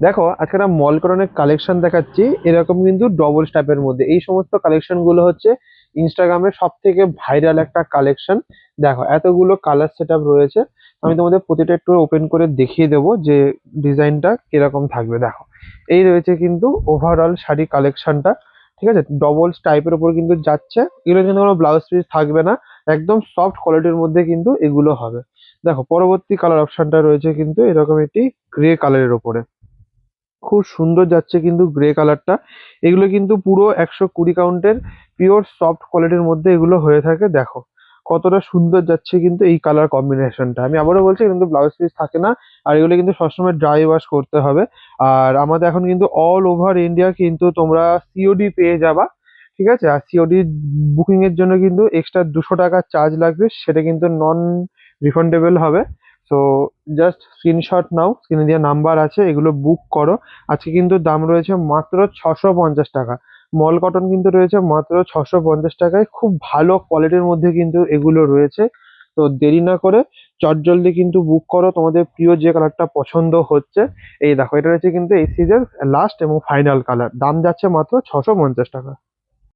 দেখো আজকে একটা মল করণের কালেকশন দেখাচ্ছি, এরকম কিন্তু ডবল স্ট্যাপের মধ্যে। এই সমস্ত কালেকশন গুলো হচ্ছে ইনস্টাগ্রামে সব থেকে ভাইরাল একটা কালেকশন। দেখো এতগুলো কালার সেট আপ রয়েছে। আমি তোমাদের প্রতিটা একটু ওপেন করে দেখিয়ে দেবো যে ডিজাইনটা কিরকম থাকবে। দেখো এই রয়েছে কিন্তু ওভারঅল শাড়ি কালেকশনটা। ঠিক আছে, ডবল টাইপের উপর কিন্তু যাচ্ছে। এগুলো কিন্তু কোনো ব্লাউজ পিস থাকবে না, একদম সফট কোয়ালিটির মধ্যে কিন্তু এগুলো হবে। দেখো পরবর্তী কালার অপশনটা রয়েছে কিন্তু এরকম একটি গ্রে কালারের উপরে। খুব সুন্দর যাচ্ছে কিন্তু গ্রে কালারটা। এগুলো কিন্তু পুরো 120 কাউন্টের পিওর সফট কোয়ালিটির মধ্যে এগুলো হয়ে থাকে। দেখো কতটা সুন্দর যাচ্ছে কিন্তু এই কালার কম্বিনেশনটা। আমি আবারও বলছি কিন্তু ব্লাউজ পিস থাকে না, আর এগুলো কিন্তু সবসময় ড্রাই ওয়াশ করতে হবে। আর আমাদের এখন কিন্তু অল ওভার ইন্ডিয়া কিন্তু তোমরা সিওডি পেয়ে যাবা। ঠিক আছে, আর সিওডি বুকিং এর জন্য কিন্তু এক্সট্রা 200 টাকা চার্জ লাগবে, সেটা কিন্তু নন রিফান্ডেবল হবে। তো জাস্ট স্ক্রিনশট নাও, স্ক্রিনে দেওয়া নাম্বার আছে, এগুলো বুক করো। আজকে কিন্তু দাম রয়েছে মাত্র 650 টাকা। মল কটন কিন্তু রয়েছে মাত্র 650 টাকায়, খুব ভালো কোয়ালিটির মধ্যে কিন্তু এগুলো রয়েছে। তো দেরি না করে চটজলদি কিন্তু বুক করো তোমাদের প্রিয় যে কালারটা পছন্দ হচ্ছে। এই দেখো এটা রয়েছে কিন্তু এই সিজের লাস্ট এবং ফাইনাল কালার, দাম যাচ্ছে মাত্র 650 টাকা।